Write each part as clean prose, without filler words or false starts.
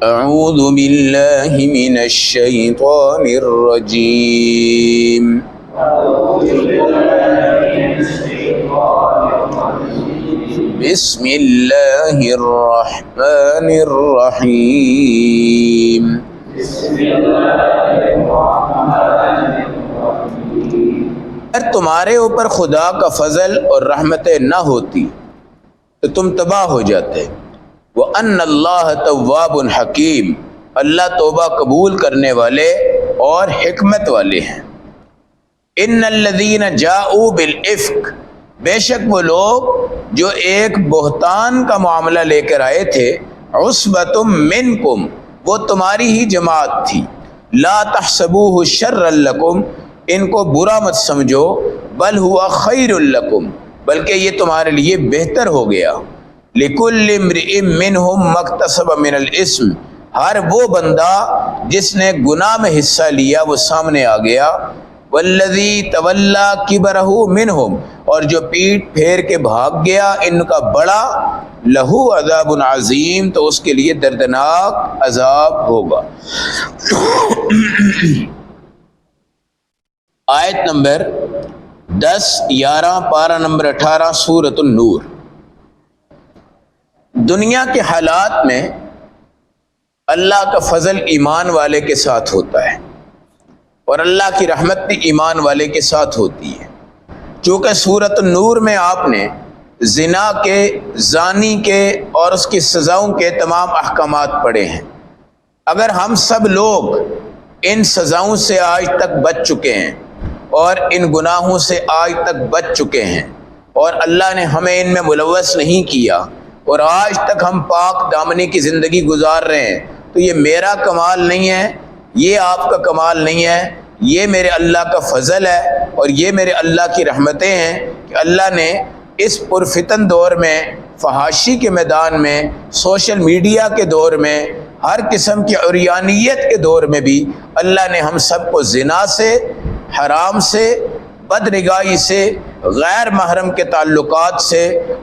اعوذ باللہ من الشیطان الرجیم بسم اللہ الرحمن الرحیم اگر تمہارے اوپر خدا کا فضل اور رحمتیں نہ ہوتی تو تم تباہ ہو جاتے۔ وَأَنَّ اللَّهَ تَوَّابٌ حَكِيمٌ، اللہ توبہ قبول کرنے والے اور حکمت والے ہیں۔ إِنَّ الَّذِينَ جَاءُوا بِالْإِفْكِ، بے شک وہ لوگ جو ایک بہتان کا معاملہ لے کر آئے تھے، عُصْبَةٌ مِّنْكُمْ، وہ تمہاری ہی جماعت تھی، لَا تَحْسَبُوهُ شَرًّا لَكُمْ، ان کو برا مت سمجھو، بل ہوا خیر لکم، بلکہ یہ تمہارے لیے بہتر ہو گیا۔ لکل امرئ منہم ما اکتسب من الاسم، ہر وہ بندہ جس نے گناہ میں حصہ لیا وہ سامنے آ گیا۔ والذی تولی کبرہ منہم، اور جو پیٹ پھیر کے بھاگ گیا ان کا بڑا، لہو عذاب عظیم، تو اس کے لیے دردناک عذاب ہوگا۔ آیت نمبر 10، 11، پارہ نمبر 18، سورۃ النور۔ دنیا کے حالات میں اللہ کا فضل ایمان والے کے ساتھ ہوتا ہے اور اللہ کی رحمت بھی ایمان والے کے ساتھ ہوتی ہے۔ چونکہ سورۃ النور میں آپ نے زنا کے، زانی کے اور اس کی سزاؤں کے تمام احکامات پڑھے ہیں۔ اگر ہم سب لوگ ان سزاؤں سے آج تک بچ چکے ہیں اور ان گناہوں سے آج تک بچ چکے ہیں اور اللہ نے ہمیں ان میں ملوث نہیں کیا اور آج تک ہم پاک دامنی کی زندگی گزار رہے ہیں، تو یہ میرا کمال نہیں ہے، یہ آپ کا کمال نہیں ہے، یہ میرے اللہ کا فضل ہے اور یہ میرے اللہ کی رحمتیں ہیں کہ اللہ نے اس پرفتن دور میں، فحاشی کے میدان میں، سوشل میڈیا کے دور میں، ہر قسم کی عریانیت کے دور میں بھی اللہ نے ہم سب کو زنا سے، حرام سے، بدنگاہی سے، غیر محرم کے تعلقات سے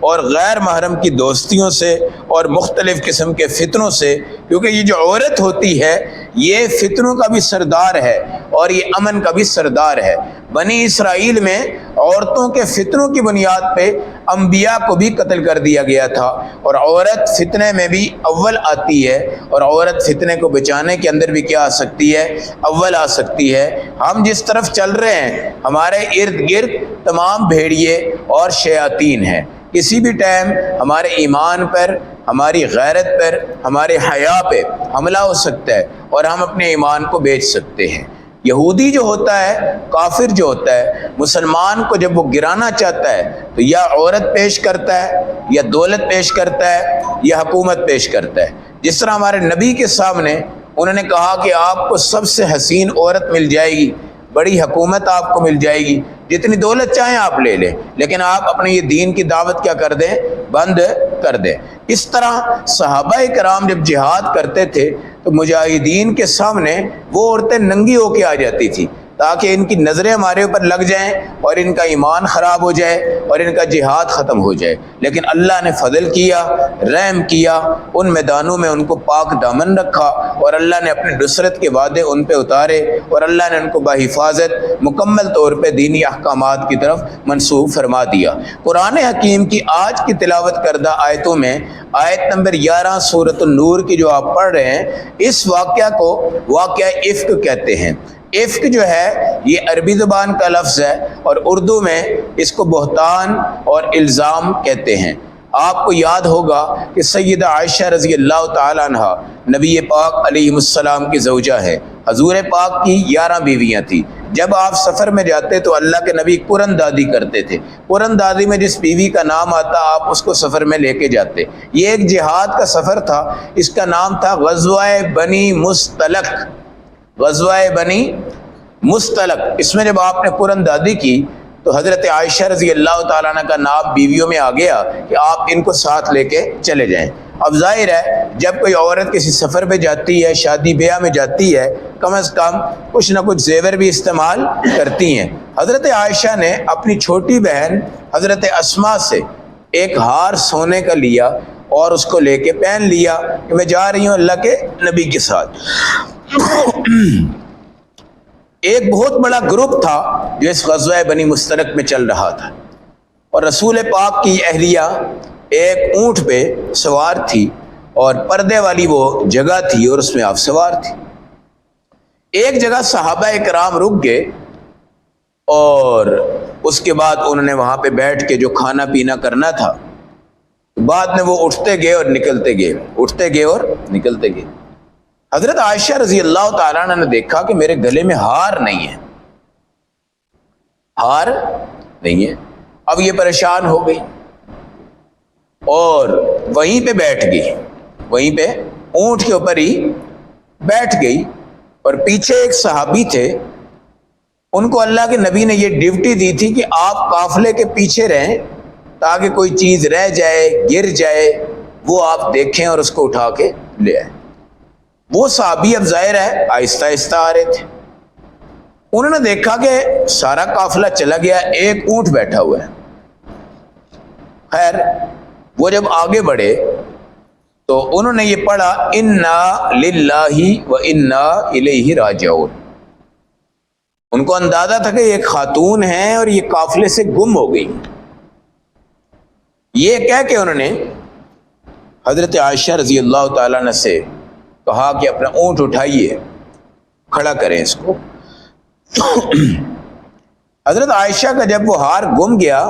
اور غیر محرم کی دوستیوں سے اور مختلف قسم کے فتنوں سے، کیونکہ یہ جو عورت ہوتی ہے یہ فتنوں کا بھی سردار ہے اور یہ امن کا بھی سردار ہے۔ بنی اسرائیل میں عورتوں کے فتنوں کی بنیاد پہ انبیاء کو بھی قتل کر دیا گیا تھا، اور عورت فتنے میں بھی اول آتی ہے، اور عورت فتنے کو بچانے کے اندر بھی کیا آ سکتی ہے؟ اول آ سکتی ہے۔ ہم جس طرف چل رہے ہیں ہمارے ارد گرد تمام بھیڑیے اور شیاطین ہیں، کسی بھی ٹائم ہمارے ایمان پر، ہماری غیرت پر، ہمارے حیا پہ حملہ ہو سکتا ہے اور ہم اپنے ایمان کو بیچ سکتے ہیں۔ یہودی جو ہوتا ہے، کافر جو ہوتا ہے، مسلمان کو جب وہ گرانا چاہتا ہے تو یا عورت پیش کرتا ہے، یا دولت پیش کرتا ہے، یا حکومت پیش کرتا ہے۔ جس طرح ہمارے نبی کے سامنے انہوں نے کہا کہ آپ کو سب سے حسین عورت مل جائے گی، بڑی حکومت آپ کو مل جائے گی، جتنی دولت چاہیں آپ لے لیں، لیکن آپ اپنے یہ دین کی دعوت کیا کر دیں؟ بند کر دیں۔ اس طرح صحابہ کرام جب جہاد کرتے تھے تو مجاہدین کے سامنے وہ عورتیں ننگی ہو کے آ جاتی تھی تاکہ ان کی نظریں ہمارے اوپر لگ جائیں اور ان کا ایمان خراب ہو جائے اور ان کا جہاد ختم ہو جائے، لیکن اللہ نے فضل کیا، رحم کیا، ان میدانوں میں ان کو پاک دامن رکھا اور اللہ نے اپنے نصرت کے وعدے ان پہ اتارے اور اللہ نے ان کو بحفاظت مکمل طور پہ دینی احکامات کی طرف منسوب فرما دیا۔ قرآن حکیم کی آج کی تلاوت کردہ آیتوں میں آیت نمبر 11 سورۃ النور کی جو آپ پڑھ رہے ہیں، اس واقعہ کو واقعہ افک کہتے ہیں۔ افک جو ہے یہ عربی زبان کا لفظ ہے اور اردو میں اس کو بہتان اور الزام کہتے ہیں۔ آپ کو یاد ہوگا کہ سیدہ عائشہ رضی اللہ تعالیٰ عنہ نبی پاک علیہ السلام کی زوجہ ہے۔ حضور پاک کی 11 بیویاں تھیں۔ جب آپ سفر میں جاتے تو اللہ کے نبی قرن دادی کرتے تھے۔ قرن دادی میں جس بیوی کا نام آتا آپ اس کو سفر میں لے کے جاتے۔ یہ ایک جہاد کا سفر تھا، اس کا نام تھا غزوہ بنی مستلق۔ غزوہ بنی مستلق، اس میں جب آپ نے قرن دادی کی تو حضرت عائشہ رضی اللہ تعالیٰ عنہ کا نام بیویوں میں آ گیا کہ آپ ان کو ساتھ لے کے چلے جائیں۔ اب ظاہر ہے جب کوئی عورت کسی سفر پہ جاتی ہے، شادی بیاہ میں جاتی ہے، کم از کم کچھ نہ کچھ زیور بھی استعمال کرتی ہیں۔ حضرت عائشہ نے اپنی چھوٹی بہن حضرت اسماء سے ایک ہار سونے کا لیا اور اس کو لے کے پہن لیا کہ میں جا رہی ہوں اللہ کے نبی کے ساتھ۔ ایک بہت بڑا گروپ تھا جو اس غزوہ بنی مستلق میں چل رہا تھا، اور رسول پاک کی اہلیہ ایک اونٹ پہ سوار تھی اور پردے والی وہ جگہ تھی اور اس میں آپ سوار تھی۔ ایک جگہ صحابہ کرام رک گئے اور اس کے بعد انہوں نے وہاں پہ بیٹھ کے جو کھانا پینا کرنا تھا، بعد میں وہ اٹھتے گئے اور نکلتے گئے، اٹھتے گئے اور نکلتے گئے۔ حضرت عائشہ رضی اللہ تعالیٰ عنہ نے دیکھا کہ میرے گلے میں ہار نہیں ہے، ہار نہیں ہے۔ اب یہ پریشان ہو گئی اور وہیں پہ بیٹھ گئی، وہیں پہ اونٹ کے اوپر ہی بیٹھ گئی، اور پیچھے ایک صحابی تھے، ان کو اللہ کے نبی نے یہ ڈیوٹی دی تھی کہ آپ قافلے کے پیچھے رہیں تاکہ کوئی چیز رہ جائے، گر جائے، وہ آپ دیکھیں اور اس کو اٹھا کے لے آئیں۔ وہ صحابی اب ظاہر ہے آہستہ آہستہ آ رہے تھے، انہوں نے دیکھا کہ سارا قافلہ چلا گیا، ایک اونٹ بیٹھا ہوا ہے۔ خیر وہ جب آگے بڑھے تو انہوں نے یہ پڑھا انا للہ و انا الیہ راجعون۔ ان کو اندازہ تھا کہ یہ ایک خاتون ہے اور یہ قافلے سے گم ہو گئی۔ یہ کہہ کے انہوں نے حضرت عائشہ رضی اللہ تعالیٰ عنہ سے کہا کہ اپنا اونٹ اٹھائیے، کھڑا کریں اس کو۔ حضرت عائشہ کا جب وہ ہار گم گیا،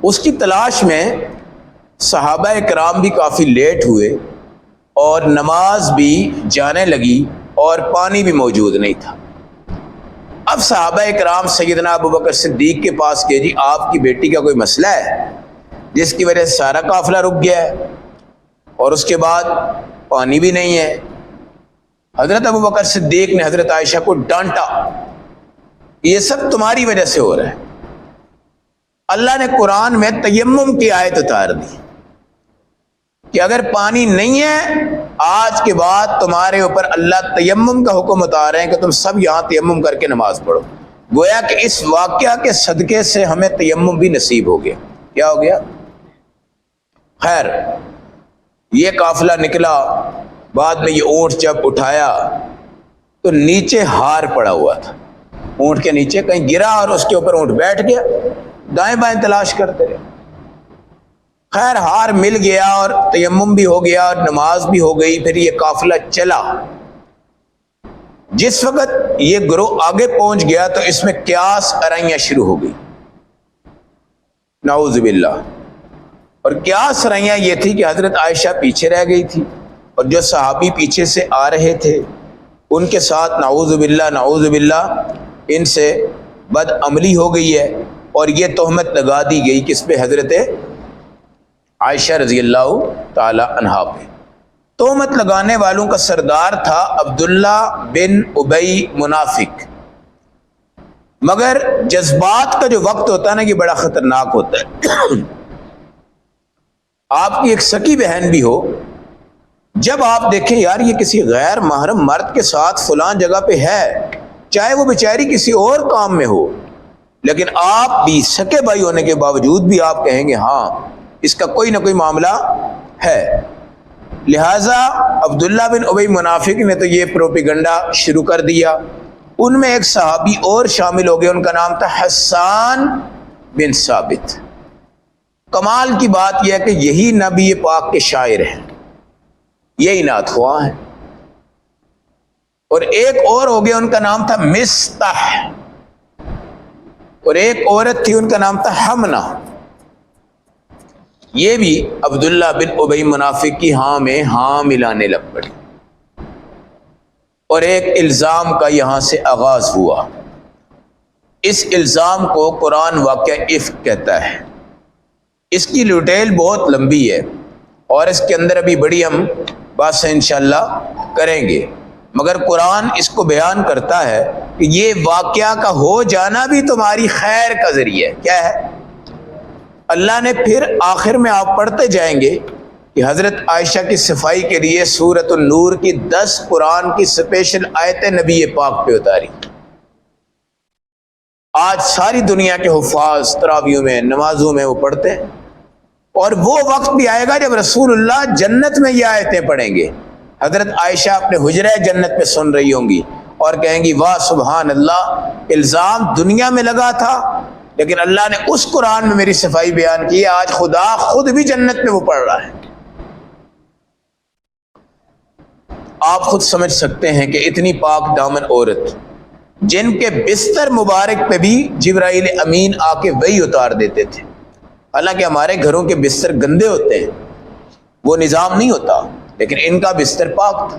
اس کی تلاش میں صحابہ کرام بھی کافی لیٹ ہوئے اور نماز بھی جانے لگی اور پانی بھی موجود نہیں تھا۔ اب صحابہ کرام سیدنا ابو بکر صدیق کے پاس گئے، جی آپ کی بیٹی کا کوئی مسئلہ ہے جس کی وجہ سے سارا قافلہ رک گیا ہے اور اس کے بعد پانی بھی نہیں ہے۔ حضرت ابو بکر صدیق نے حضرت عائشہ کو ڈانٹا، یہ سب تمہاری وجہ سے ہو رہا ہے۔ اللہ نے قرآن میں تیمم کی آیت اتار دی کہ اگر پانی نہیں ہے آج کے بعد تمہارے اوپر اللہ تیمم کا حکم اتار رہے ہیں کہ تم سب یہاں تیمم کر کے نماز پڑھو۔ گویا کہ اس واقعہ کے صدقے سے ہمیں تیمم بھی نصیب ہو گیا۔ کیا ہو گیا؟ خیر یہ قافلہ نکلا، بعد میں یہ اونٹ جب اٹھایا تو نیچے ہار پڑا ہوا تھا، اونٹ کے نیچے کہیں گرا اور اس کے اوپر اونٹ بیٹھ گیا، دائیں بائیں تلاش کرتے رہے۔ خیر ہار مل گیا اور تیمم بھی ہو گیا اور نماز بھی ہو گئی۔ پھر یہ قافلہ چلا، جس وقت یہ گروہ آگے پہنچ گیا تو اس میں قیاس ارائیاں شروع ہو گئی، نعوذ باللہ۔ اور قیاس ارائیاں یہ تھی کہ حضرت عائشہ پیچھے رہ گئی تھی اور جو صحابی پیچھے سے آ رہے تھے ان کے ساتھ نعوذ باللہ نعوذ باللہ ان سے بد عملی ہو گئی ہے، اور یہ تہمت لگا دی گئی کس پہ؟ حضرت عائشہ رضی اللہ تعالی عنہا پہ۔ تہمت لگانے والوں کا سردار تھا عبداللہ بن ابی منافق۔ مگر جذبات کا جو وقت ہوتا ہے نا، یہ بڑا خطرناک ہوتا ہے۔ آپ کی ایک سکی بہن بھی ہو، جب آپ دیکھیں یار یہ کسی غیر محرم مرد کے ساتھ فلان جگہ پہ ہے، چاہے وہ بیچاری کسی اور کام میں ہو، لیکن آپ بھی سکے بھائی ہونے کے باوجود بھی آپ کہیں گے ہاں اس کا کوئی نہ کوئی معاملہ ہے۔ لہٰذا عبداللہ بن ابی منافق نے تو یہ پروپیگنڈا شروع کر دیا۔ ان میں ایک صحابی اور شامل ہو گئے، ان کا نام تھا حسان بن ثابت۔ کمال کی بات یہ ہے کہ یہی نبی پاک کے شاعر ہیں، یہی نعت خواں ہیں۔ اور ایک اور ہو گیا، ان کا نام تھا مستح، اور ایک عورت تھی ان کا نام تھا حمنہ۔ یہ بھی عبداللہ بن ابی منافق کی ہاں میں ہاں ملانے لگ پڑی، اور ایک الزام کا یہاں سے آغاز ہوا۔ اس الزام کو قرآن واقعہ افک کہتا ہے۔ اس کی ڈیٹیل بہت لمبی ہے اور اس کے اندر ابھی بڑی ہم باتیں انشاءاللہ کریں گے، مگر قرآن اس کو بیان کرتا ہے کہ یہ واقعہ کا ہو جانا بھی تمہاری خیر کا ذریعہ ہے۔ کیا ہے؟ اللہ نے پھر آخر میں آپ پڑھتے جائیں گے کہ حضرت عائشہ کی صفائی کے لیے سورۃ النور کی 10 قرآن کی سپیشل آیتیں نبی پاک پہ اتاری۔ آج ساری دنیا کے حفاظ تراویحوں میں، نمازوں میں وہ پڑھتے ہیں، اور وہ وقت بھی آئے گا جب رسول اللہ جنت میں یہ آیتیں پڑھیں گے، حضرت عائشہ اپنے حجرہ جنت میں سن رہی ہوں گی اور کہیں گی واہ سبحان اللہ، الزام دنیا میں لگا تھا لیکن اللہ نے اس قرآن میں میری صفائی بیان کی ہے، آج خدا خود بھی جنت میں وہ پڑھ رہا ہے۔ آپ خود سمجھ سکتے ہیں کہ اتنی پاک دامن عورت جن کے بستر مبارک پہ بھی جبرائیل امین آ کے وہی اتار دیتے تھے، حالانکہ ہمارے گھروں کے بستر گندے ہوتے ہیں، وہ نظام نہیں ہوتا، لیکن ان کا بستر پاک تھا۔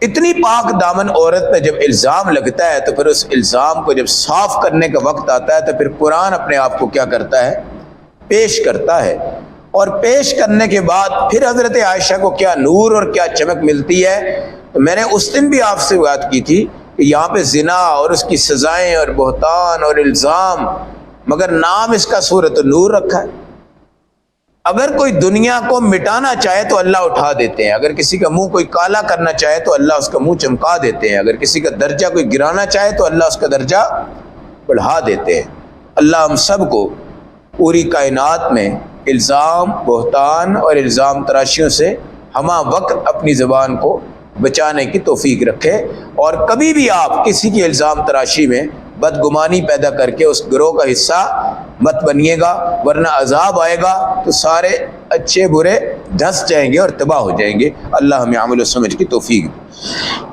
اتنی پاک دامن عورت پہ جب الزام لگتا ہے تو پھر اس الزام کو جب صاف کرنے کا وقت آتا ہے تو پھر قرآن اپنے آپ کو کیا کرتا ہے؟ پیش کرتا ہے، اور پیش کرنے کے بعد پھر حضرت عائشہ کو کیا نور اور کیا چمک ملتی ہے۔ تو میں نے اس دن بھی آپ سے بات کی تھی کہ یہاں پہ زنا اور اس کی سزائیں اور بہتان اور الزام، مگر نام اس کا سورۃ النور رکھا ہے۔ اگر کوئی دنیا کو مٹانا چاہے تو اللہ اٹھا دیتے ہیں، اگر کسی کا منہ کوئی کالا کرنا چاہے تو اللہ اس کا منہ چمکا دیتے ہیں، اگر کسی کا درجہ کوئی گرانا چاہے تو اللہ اس کا درجہ بڑھا دیتے ہیں۔ اللہ ہم سب کو پوری کائنات میں الزام، بہتان اور الزام تراشیوں سے ہمہ وقت اپنی زبان کو بچانے کی توفیق رکھے، اور کبھی بھی آپ کسی کی الزام تراشی میں بدگمانی پیدا کر کے اس گروہ کا حصہ مت بنیے گا، ورنہ عذاب آئے گا تو سارے اچھے برے دھس جائیں گے اور تباہ ہو جائیں گے۔ اللہ ہمیں عمل و سمجھ کی توفیق دے۔